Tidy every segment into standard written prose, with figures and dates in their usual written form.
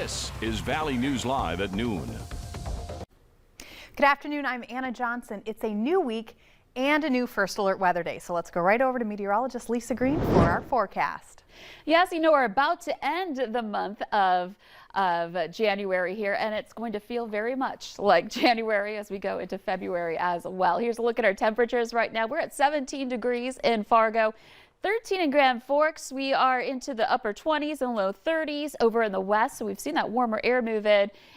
This is Valley News Live at noon. Good afternoon, I'm Anna Johnson. It's a new week and a new First Alert Weather Day. So let's go right over to meteorologist Lisa Green for our forecast. Yes, we're about to end the month of January here, and it's going to feel very much like January as we go into February as well. Here's a look at our temperatures right now. We're at 17 degrees in Fargo. 13 in Grand Forks. We are into the upper 20s and low 30s over in the west. So we've seen that warmer air move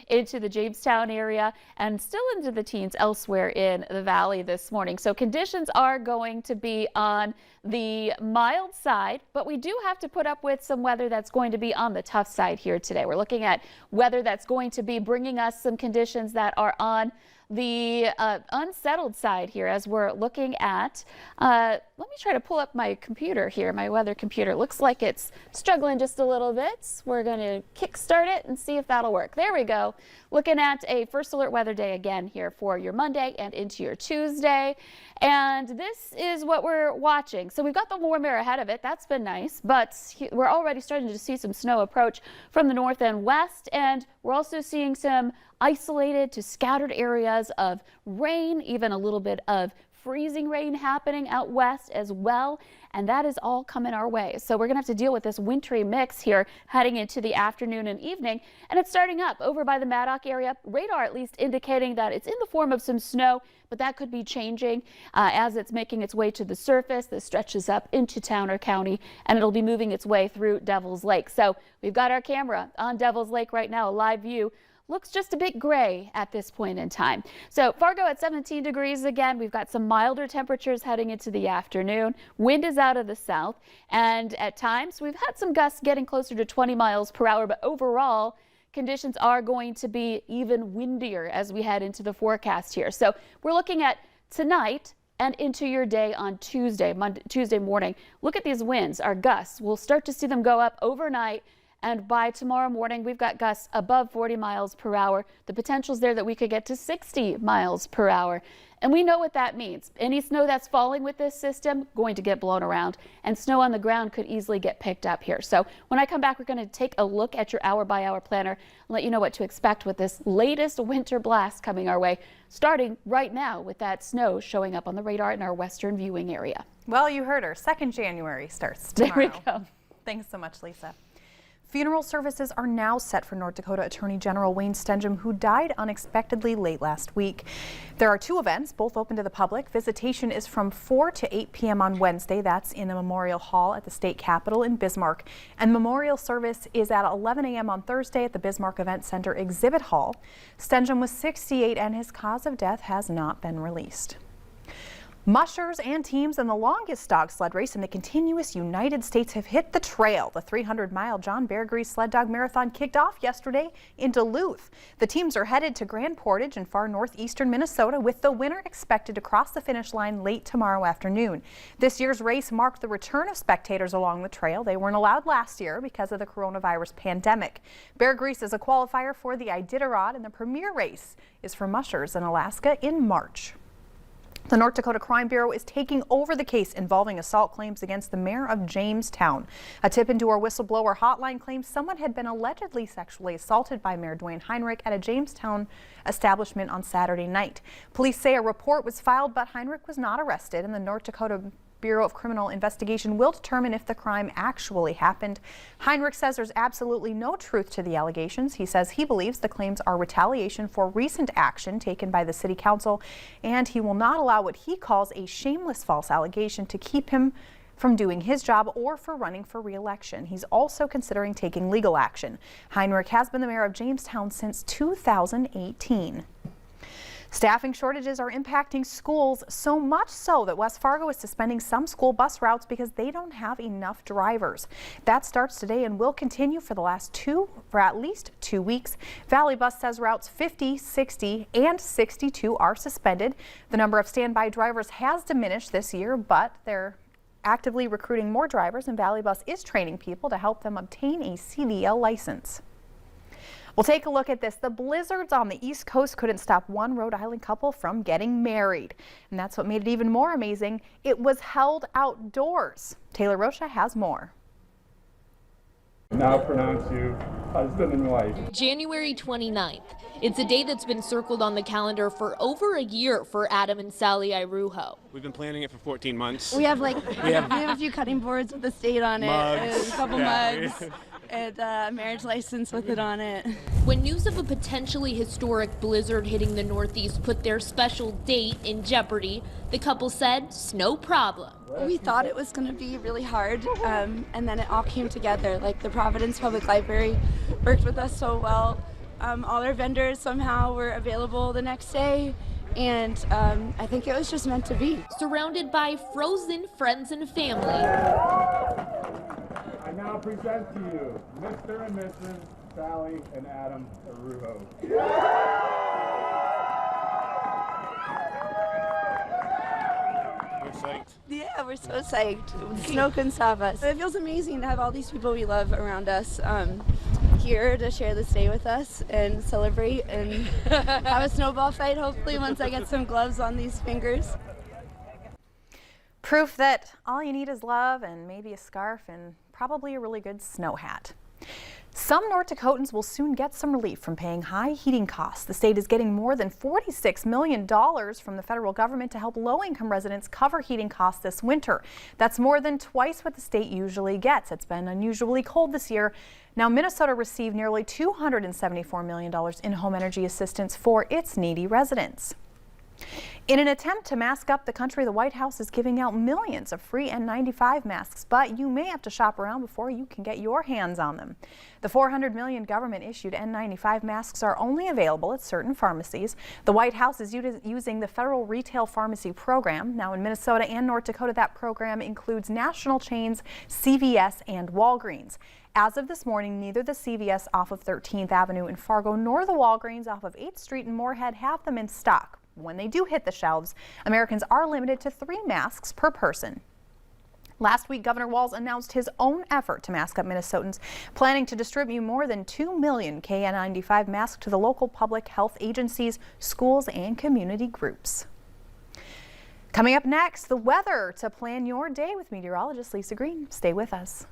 into the Jamestown area and still into the teens elsewhere in the valley this morning. So conditions are going to be on the mild side, but we do have to put up with some weather that's going to be on the tough side here today. We're looking at weather that's going to be bringing us some conditions that are on the unsettled side here as we're looking at, let me try to pull up my computer here, my weather computer. Looks like it's struggling just a little bit. We're going to kickstart it and see if that'll work. There we go. Looking at a First Alert Weather Day again here for your Monday and into your Tuesday. And this is what we're watching. So we've got the warm air ahead of it. That's been nice, but we're already starting to see some snow approach from the north and west. And we're also seeing some isolated to scattered areas of rain, even a little bit of freezing rain happening out west as well, and that is all coming our way. So we're gonna have to deal with this wintry mix here heading into the afternoon and evening, and it's starting up over by the Maddock area. Radar at least indicating that it's in the form of some snow, but that could be changing as it's making its way to the surface. This stretches up into Towner County, and it'll be moving its way through Devil's Lake. So we've got our camera on Devil's Lake right now, a live view. Looks just a bit gray at this point in time. So Fargo at 17 degrees again. We've got some milder temperatures heading into the afternoon. Wind is out of the south, and at times we've had some gusts getting closer to 20 miles per hour, but overall conditions are going to be even windier as we head into the forecast here. So we're looking at tonight and into your day on Tuesday morning. Look at these winds, our gusts. We'll start to see them go up overnight. And by tomorrow morning, we've got gusts above 40 miles per hour. The potential's there that we could get to 60 miles per hour. And we know what that means. Any snow that's falling with this system going to get blown around, and snow on the ground could easily get picked up here. So when I come back, we're going to take a look at your hour-by-hour planner and let you know what to expect with this latest winter blast coming our way, starting right now with that snow showing up on the radar in our western viewing area. Well, you heard her. 2nd January starts tomorrow. There we go. Thanks so much, Lisa. Funeral services are now set for North Dakota Attorney General Wayne Stenjum, who died unexpectedly late last week. There are 2 events, both open to the public. Visitation is from 4 to 8 p.m. on Wednesday. That's in the Memorial Hall at the State Capitol in Bismarck. And memorial service is at 11 a.m. on Thursday at the Bismarck Event Center Exhibit Hall. Stenjum was 68 and his cause of death has not been released. Mushers and teams in the longest dog sled race in the continuous United States have hit the trail. The 300-mile John Bear Grease Sled Dog Marathon kicked off yesterday in Duluth. The teams are headed to Grand Portage in far northeastern Minnesota, with the winner expected to cross the finish line late tomorrow afternoon. This year's race marked the return of spectators along the trail. They weren't allowed last year because of the coronavirus pandemic. Bear Grease is a qualifier for the Iditarod, and the premier race is for mushers in Alaska in March. The North Dakota Crime Bureau is taking over the case involving assault claims against the mayor of Jamestown. A tip into our whistleblower hotline claims someone had been allegedly sexually assaulted by Mayor Dwayne Heinrich at a Jamestown establishment on Saturday night. Police say a report was filed, but Heinrich was not arrested, and the North Dakota Bureau of Criminal Investigation will determine if the crime actually happened. Heinrich says there's absolutely no truth to the allegations. He says he believes the claims are retaliation for recent action taken by the city council, and he will not allow what he calls a shameless false allegation to keep him from doing his job or for running for re-election. He's also considering taking legal action. Heinrich has been the mayor of Jamestown since 2018. Staffing shortages are impacting schools, so much so that West Fargo is suspending some school bus routes because they don't have enough drivers. That starts today and will continue for at least 2 weeks. Valley Bus says routes 50, 60, and 62 are suspended. The number of standby drivers has diminished this year, but they're actively recruiting more drivers, and Valley Bus is training people to help them obtain a CDL license. We'll take a look at this. The blizzards on the East Coast couldn't stop one Rhode Island couple from getting married. And that's what made it even more amazing. It was held outdoors. Taylor Rocha has more. Now pronounce you husband and wife. January 29th. It's a day that's been circled on the calendar for over a year for Adam and Sally Irujo. We've been planning it for 14 months. We have a few cutting boards with the state on mugs. it, a couple mugs, and a marriage license with it on it. When news of a potentially historic blizzard hitting the Northeast put their special date in jeopardy, the couple said, "It's no problem." We thought it was going to be really hard, and then it all came together. Like the Providence Public Library worked with us so well. All our vendors somehow were available the next day, and I think it was just meant to be. Surrounded by frozen friends and family. I now present to you Mr. and Mrs. Sally and Adam Irujo. We're psyched. Yeah, we're so psyched. Snow couldn't stop us. It feels amazing to have all these people we love around us here to share this day with us and celebrate and have a snowball fight, hopefully, once I get some gloves on these fingers. Proof that all you need is love and maybe a scarf and probably a really good snow hat. Some North Dakotans will soon get some relief from paying high heating costs. The state is getting more than $46 million from the federal government to help low-income residents cover heating costs this winter. That's more than twice what the state usually gets. It's been unusually cold this year. Now, Minnesota received nearly $274 million in home energy assistance for its needy residents. In an attempt to mask up the country, the White House is giving out millions of free N95 masks, but you may have to shop around before you can get your hands on them. The $400 million government-issued N95 masks are only available at certain pharmacies. The White House is using the Federal Retail Pharmacy Program. Now, in Minnesota and North Dakota, that program includes national chains CVS and Walgreens. As of this morning, neither the CVS off of 13th Avenue in Fargo nor the Walgreens off of 8th Street in Moorhead have them in stock. When they do hit the shelves, Americans are limited to 3 masks per person. Last week, Governor Walz announced his own effort to mask up Minnesotans, planning to distribute more than 2 million KN95 masks to the local public health agencies, schools, and community groups. Coming up next, the weather to plan your day with meteorologist Lisa Green. Stay with us.